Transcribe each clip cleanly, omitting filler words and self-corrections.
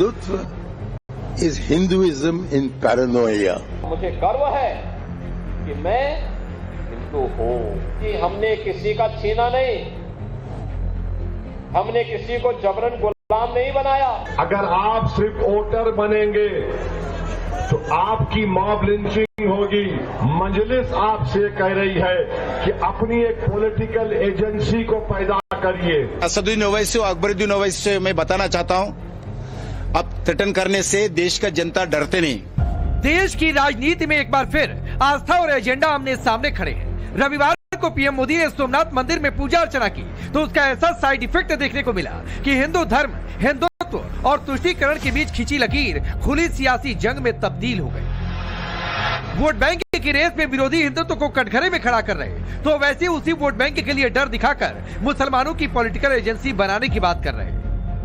Hindutva is Hinduism in paranoia. मुझे गर्व है कि मैं हिंदू हूँ, कि हमने किसी का छीना नहीं, हमने किसी को जबरन गुलाम नहीं बनाया। अगर आप सिर्फ वोटर बनेंगे तो आपकी मॉब लिंचिंग होगी। मजलिस आपसे कह रही है कि अपनी एक पॉलिटिकल एजेंसी को पैदा करिए। असदुद्दीन ओवैसी और अकबरुद्दीन ओवैसी से मैं बताना चाहता हूँ, अब थ्रेटन करने से देश का जनता डरते नहीं। देश की राजनीति में एक बार फिर आस्था और एजेंडा आमने सामने खड़े हैं। रविवार को पीएम मोदी ने सोमनाथ मंदिर में पूजा अर्चना की तो उसका ऐसा साइड इफेक्ट देखने को मिला कि हिंदू धर्म, हिंदुत्व और तुष्टीकरण के बीच खींची लकीर खुली सियासी जंग में तब्दील हो गई। वोट बैंक की रेस में विरोधी हिंदुत्व को कटघरे में खड़ा कर रहे तो वैसे उसी वोट बैंक के लिए डर दिखाकर मुसलमानों की पॉलिटिकल एजेंसी बनाने की बात कर रहे हैं।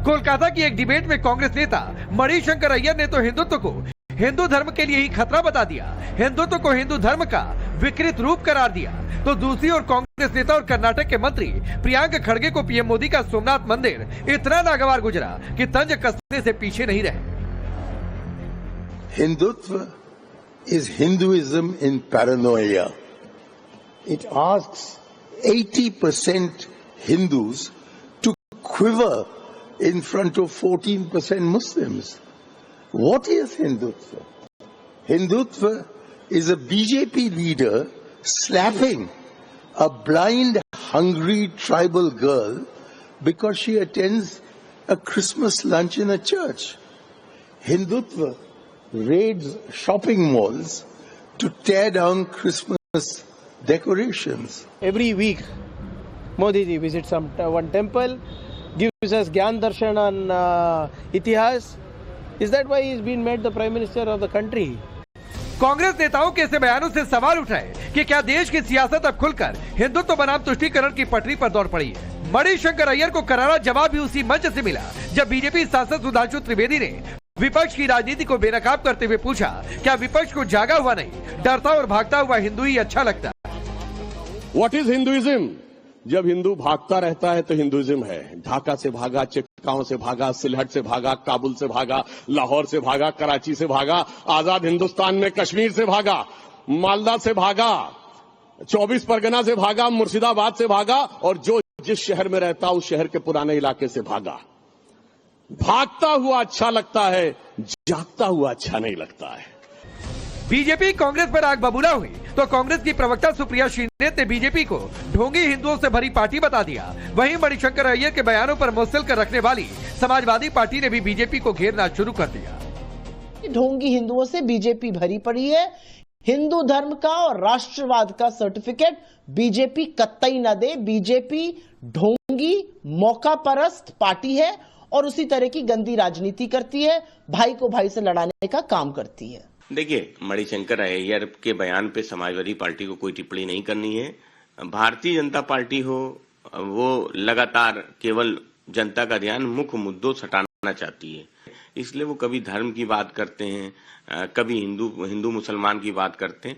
कोलकाता की एक डिबेट में कांग्रेस नेता मणिशंकर अय्यर ने तो हिंदुत्व को हिंदू धर्म के लिए ही खतरा बता दिया, हिंदुत्व को हिंदू धर्म का विकृत रूप करार दिया। तो दूसरी ओर कांग्रेस नेता और कर्नाटक के मंत्री प्रियंक खड़गे को पीएम मोदी का सोमनाथ मंदिर इतना नागवार गुजरा कि तंज कसने से पीछे नहीं रहे। Hindutva is Hinduism in paranoia. It asks 80% Hindus to quiver in front of 14% Muslims. What is Hindutva? Hindutva is a BJP leader slapping a blind, hungry tribal girl because she attends a Christmas lunch in a church. Hindutva raids shopping malls to tear down Christmas decorations. Every week, Modi ji visits one temple, gives us Gyan Darshan on Itihas. Is that why he's been made the Prime Minister of the country? Congress नेताओं के ऐसे बयानों से सवाल उठाए कि क्या देश की सियासत अब खुलकर हिंदुत्व बनाम तुष्टीकरण की पटरी पर दौड़ पड़ी है। मणिशंकर अय्यर को करारा जवाब भी उसी मंच से मिला जब बीजेपी सांसद सुधांशु त्रिवेदी ने विपक्ष की राजनीति को बेनकाब करते हुए पूछा, क्या विपक्ष को जागा हुआ नहीं, डरता और भागता हुआ हिंदू ही अच्छा लगता है? What is Hinduism? जब हिंदू भागता रहता है तो हिंदुइज्म है। ढाका से भागा, चिटगांव से भागा, सिलहट से भागा, काबुल से भागा, लाहौर से भागा, कराची से भागा, आजाद हिंदुस्तान में कश्मीर से भागा, मालदा से भागा, 24 परगना से भागा, मुर्शिदाबाद से भागा और जो जिस शहर में रहता उस शहर के पुराने इलाके से भागा। भागता हुआ अच्छा लगता है, जागता हुआ अच्छा नहीं लगता है। बीजेपी कांग्रेस पर आग बबूला हुई तो कांग्रेस की प्रवक्ता सुप्रिया शिंदे ने बीजेपी को ढोंगी हिंदुओं से भरी पार्टी बता दिया। वहीं मणिशंकर अय्यर के बयानों पर मुस्लिल कर रखने वाली समाजवादी पार्टी ने भी बीजेपी को घेरना शुरू कर दिया। ढोंगी हिंदुओं से बीजेपी भरी पड़ी है। हिंदू धर्म का और राष्ट्रवाद का सर्टिफिकेट बीजेपी कतई न दे। बीजेपी ढोंगी, मौका परस्त पार्टी है और उसी तरह की गंदी राजनीति करती है, भाई को भाई से लड़ाने का काम करती है। देखिए, मणिशंकर अय्यर के बयान पे समाजवादी पार्टी को कोई टिप्पणी नहीं करनी है। भारतीय जनता पार्टी हो, वो लगातार केवल जनता का ध्यान मुख्य मुद्दों से हटाना चाहती है। इसलिए वो कभी धर्म की बात करते हैं, कभी हिंदू मुसलमान की बात करते हैं।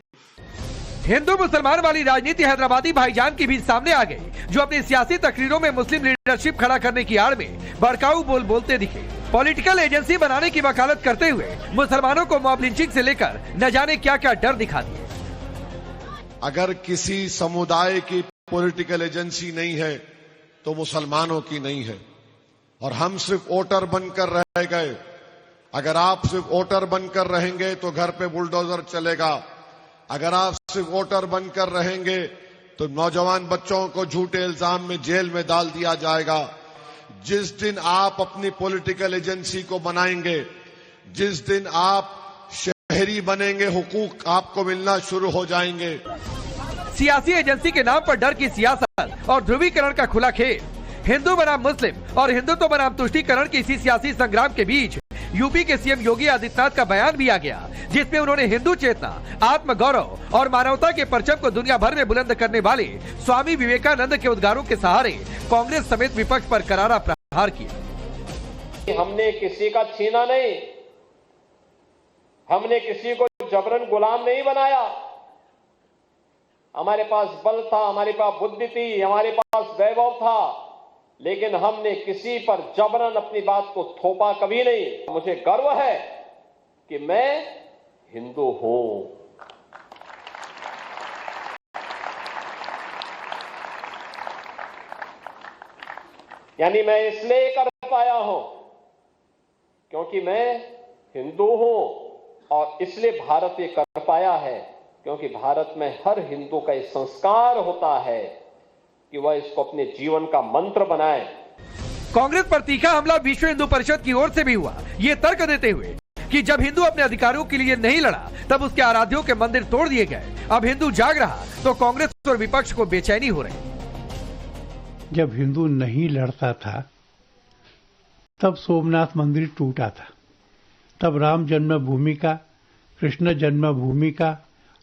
हिंदू मुसलमान वाली राजनीति हैदराबादी भाईजान की भी सामने आ गई, जो अपनी सियासी तकरीरों में मुस्लिम लीडरशिप खड़ा करने की आड़ में भड़काऊ बोलते दिखे। पॉलिटिकल एजेंसी बनाने की वकालत करते हुए मुसलमानों को मॉब लिंचिंग से लेकर न जाने क्या क्या डर दिखा दिए। अगर किसी समुदाय की पॉलिटिकल एजेंसी नहीं है तो मुसलमानों की नहीं है, और हम सिर्फ वोटर बनकर रह गए। अगर आप सिर्फ वोटर बनकर रहेंगे तो घर पे बुलडोजर चलेगा। अगर आप सिर्फ वोटर बनकर रहेंगे तो नौजवान बच्चों को झूठे इल्जाम में जेल में डाल दिया जाएगा। जिस दिन आप अपनी पॉलिटिकल एजेंसी को बनाएंगे, जिस दिन आप शहरी बनेंगे, हुकूक आपको मिलना शुरू हो जाएंगे। सियासी एजेंसी के नाम पर डर की सियासत और ध्रुवीकरण का खुला खेल, हिंदू बनाम मुस्लिम और हिंदुत्व बनाम तुष्टीकरण की इसी सियासी संग्राम के बीच यूपी के सीएम योगी आदित्यनाथ का बयान भी आ गया, जिसमें उन्होंने हिंदू चेतना, आत्म गौरव और मानवता के परचम को दुनिया भर में बुलंद करने वाले स्वामी विवेकानंद के उद्गारों के सहारे कांग्रेस समेत विपक्ष पर करारा प्रहार किया। हमने किसी का छीना नहीं, हमने किसी को जबरन गुलाम नहीं बनाया। हमारे पास बल था, हमारे पास बुद्धि थी, हमारे पास वैभव था, लेकिन हमने किसी पर जबरन अपनी बात को थोपा कभी नहीं। मुझे गर्व है कि मैं हिंदू हूं। यानी मैं इसलिए कर पाया हूं क्योंकि मैं हिंदू हूं, और इसलिए भारत ये कर पाया है क्योंकि भारत में हर हिंदू का ये संस्कार होता है कि वह इसको अपने जीवन का मंत्र बनाए। कांग्रेस पर तीखा हमला विश्व हिंदू परिषद की ओर से भी हुआ, ये तर्क देते हुए कि जब हिंदू अपने अधिकारों के लिए नहीं लड़ा तब उसके आराध्यों के मंदिर तोड़ दिए गए। अब हिंदू जाग रहा तो कांग्रेस और विपक्ष को बेचैनी हो रही। जब हिंदू नहीं लड़ता था तब सोमनाथ मंदिर टूटा था, तब राम जन्मभूमि का, कृष्ण जन्मभूमि का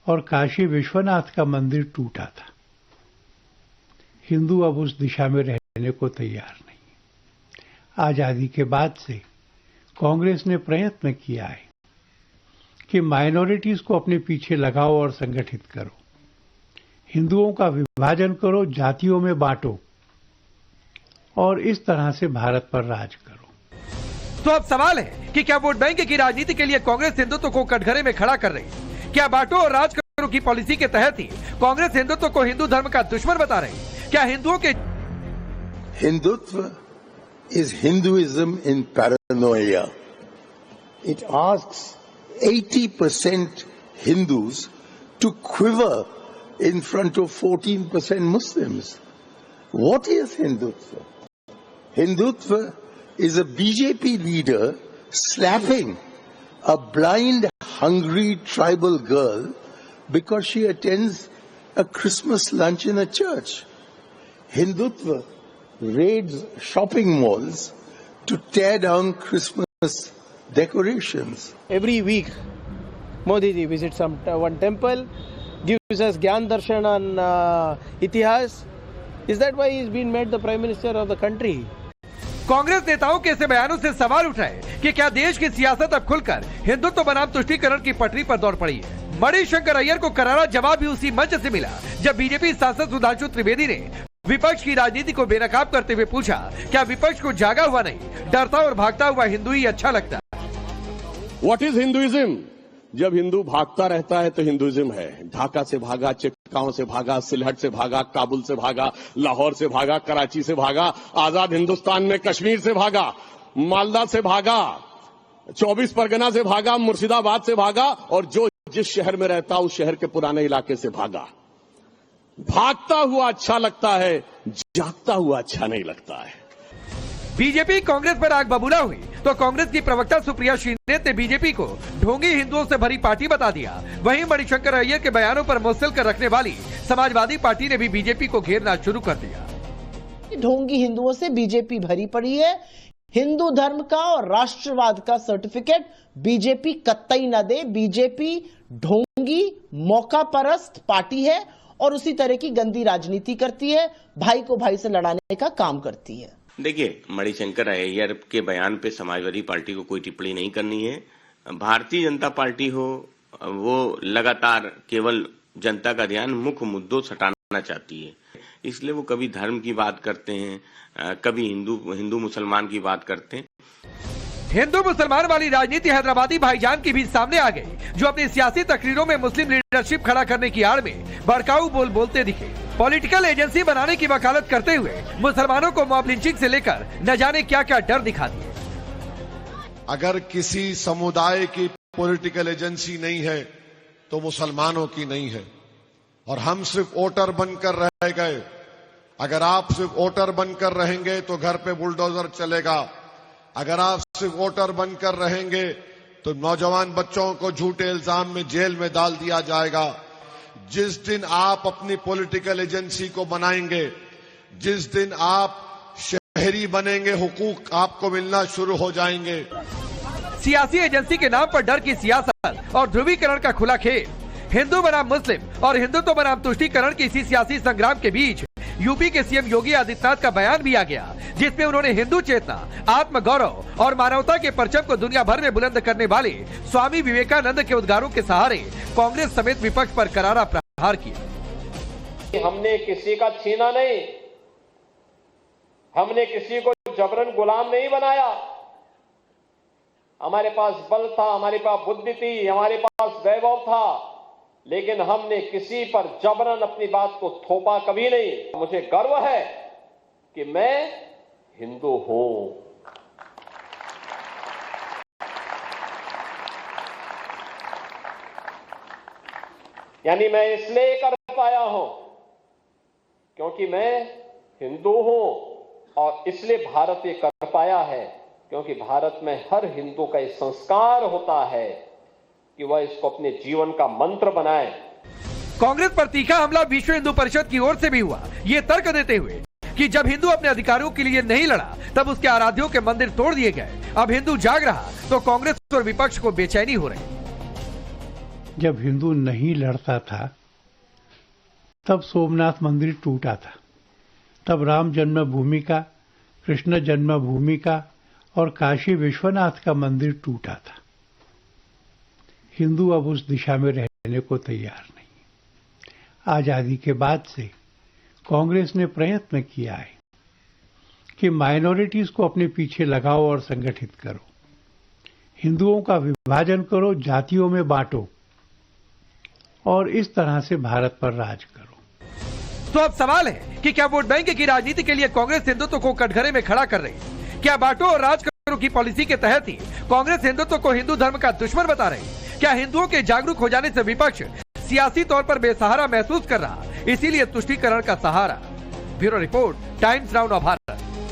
और काशी विश्वनाथ का मंदिर टूटा था। हिंदू अब उस दिशा में रहने को तैयार नहीं। आजादी के बाद से कांग्रेस ने प्रयत्न किया है कि माइनॉरिटीज को अपने पीछे लगाओ और संगठित करो, हिंदुओं का विभाजन करो, जातियों में बांटो और इस तरह से भारत पर राज करो। तो अब सवाल है कि क्या वोट बैंक की राजनीति के लिए कांग्रेस हिंदुत्व को कटघरे में खड़ा कर रही है? क्या बांटो और राज करो की पॉलिसी के तहत ही कांग्रेस हिंदुत्व को हिंदू धर्म का दुश्मन बता रही? क्या हिंदुओं के Hindutva is Hinduism in paranoia. It asks 80% Hindus to quiver in front of 14% Muslims. What is Hindutva? Hindutva is a BJP leader slapping a blind, hungry tribal girl because she attends a Christmas lunch in a church. Hindutva raids shopping malls to tear down Christmas decorations. Every week, Modi ji visits one temple, gives us Gyan Darshan on Itihas. Is that why he's been made the Prime Minister of the country? Congress नेताओं के ऐसे बयानों से सवाल उठाए कि क्या देश की सियासत अब खुलकर हिंदुत्व बनाम तुष्टीकरण की पटरी पर दौड़ पड़ी है। मणिशंकर अय्यर को करारा जवाब भी उसी मंच से मिला जब बीजेपी सांसद सुधांशु त्रिवेदी ने विपक्ष की राजनीति को बेनकाब करते हुए पूछा, क्या विपक्ष को जागा हुआ नहीं, डरता और भागता हुआ हिंदू ही अच्छा लगता है? What is Hinduism? जब हिंदू भागता रहता है तो हिंदुइज्म है। ढाका से भागा, चिटगांव से भागा, सिलहट से भागा, काबुल से भागा, लाहौर से भागा, कराची से भागा, आजाद हिंदुस्तान में कश्मीर से भागा, मालदा से भागा, 24 परगना से भागा, मुर्शिदाबाद से भागा और जो जिस शहर में रहता उस शहर के पुराने इलाके से भागा। भागता हुआ अच्छा लगता है, जागता हुआ अच्छा नहीं लगता है। बीजेपी कांग्रेस पर आग बबूला हुई तो कांग्रेस की प्रवक्ता सुप्रिया श्रीनेत ने बीजेपी को ढोंगी हिंदुओं से भरी पार्टी बता दिया। वहीं मणिशंकर अय्यर के बयानों पर मुस्तैल कर रखने वाली समाजवादी पार्टी ने भी बीजेपी को घेरना शुरू कर दिया। ढोंगी हिंदुओं से बीजेपी भरी पड़ी है। हिंदू धर्म का और राष्ट्रवाद का सर्टिफिकेट बीजेपी कतई न दे। बीजेपी ढोंगी, मौका परस्त पार्टी है और उसी तरह की गंदी राजनीति करती है, भाई को भाई से लड़ाने का काम करती है। देखिए, मणिशंकर अय्यर के बयान पे समाजवादी पार्टी को कोई टिप्पणी नहीं करनी है। भारतीय जनता पार्टी हो, वो लगातार केवल जनता का ध्यान मुख्य मुद्दों से हटाना चाहती है। इसलिए वो कभी धर्म की बात करते हैं, कभी हिंदू मुसलमान की बात करते हैं। हिंदू मुसलमान वाली राजनीति हैदराबादी भाईजान की भी सामने आ गई, जो अपनी सियासी तकरीरों में मुस्लिम लीडरशिप खड़ा करने की आड़ में भड़काऊ बोल बोलते दिखे। पॉलिटिकल एजेंसी बनाने की वकालत करते हुए मुसलमानों को मॉब लिंचिंग से लेकर न जाने क्या क्या डर दिखा दिए। अगर किसी समुदाय की पॉलिटिकल एजेंसी नहीं है तो मुसलमानों की नहीं है, और हम सिर्फ वोटर बनकर रह गए। अगर आप सिर्फ वोटर बनकर रहेंगे तो घर पे बुलडोजर चलेगा। अगर आप सिर्फ वोटर बनकर रहेंगे तो नौजवान बच्चों को झूठे इल्जाम में जेल में डाल दिया जाएगा। जिस दिन आप अपनी पॉलिटिकल एजेंसी को बनाएंगे, जिस दिन आप शहरी बनेंगे, हुकूक आपको मिलना शुरू हो जाएंगे। सियासी एजेंसी के नाम पर डर की सियासत और ध्रुवीकरण का खुला खेल, हिंदू बनाम मुस्लिम और हिंदुत्व बनाम तुष्टीकरण की इसी सियासी संग्राम के बीच यूपी के सीएम योगी आदित्यनाथ का बयान भी आ गया, जिसमें उन्होंने हिंदू चेतना, आत्म गौरव और मानवता के परचम को दुनिया भर में बुलंद करने वाले स्वामी विवेकानंद के उद्गारों के सहारे कांग्रेस समेत विपक्ष पर करारा प्रहार किया। हमने किसी का छीना नहीं, हमने किसी को जबरन गुलाम नहीं बनाया। हमारे पास बल था, हमारे पास बुद्धि थी, हमारे पास वैभव था, लेकिन हमने किसी पर जबरन अपनी बात को थोपा कभी नहीं। मुझे गर्व है कि मैं हिंदू हूं। यानी मैं इसलिए कर पाया हूं क्योंकि मैं हिंदू हूं, और इसलिए भारत ये कर पाया है क्योंकि भारत में हर हिंदू का ये संस्कार होता है कि वह इसको अपने जीवन का मंत्र बनाए। कांग्रेस पर तीखा हमला विश्व हिंदू परिषद की ओर से भी हुआ, ये तर्क देते हुए कि जब हिंदू अपने अधिकारों के लिए नहीं लड़ा तब उसके आराध्यों के मंदिर तोड़ दिए गए। अब हिंदू जाग रहा तो कांग्रेस और विपक्ष को बेचैनी हो रही। जब हिंदू नहीं लड़ता था तब सोमनाथ मंदिर टूटा था, तब राम जन्मभूमि का, कृष्ण जन्मभूमि का और काशी विश्वनाथ का मंदिर टूटा था। हिंदू अब उस दिशा में रहने को तैयार नहीं। आजादी के बाद से कांग्रेस ने प्रयत्न किया है कि माइनॉरिटीज को अपने पीछे लगाओ और संगठित करो, हिंदुओं का विभाजन करो, जातियों में बांटो और इस तरह से भारत पर राज करो। तो अब सवाल है कि क्या वोट बैंक की राजनीति के लिए कांग्रेस हिंदुत्व को कटघरे में खड़ा कर रही है? क्या बांटो और राज करो की पॉलिसी के तहत ही कांग्रेस हिंदुत्व को हिंदू धर्म का दुश्मन बता रही? क्या हिंदुओं के जागरूक हो जाने से विपक्ष सियासी तौर पर बेसहारा महसूस कर रहा, इसीलिए तुष्टीकरण का सहारा? Bureau report, Times Now Bharat.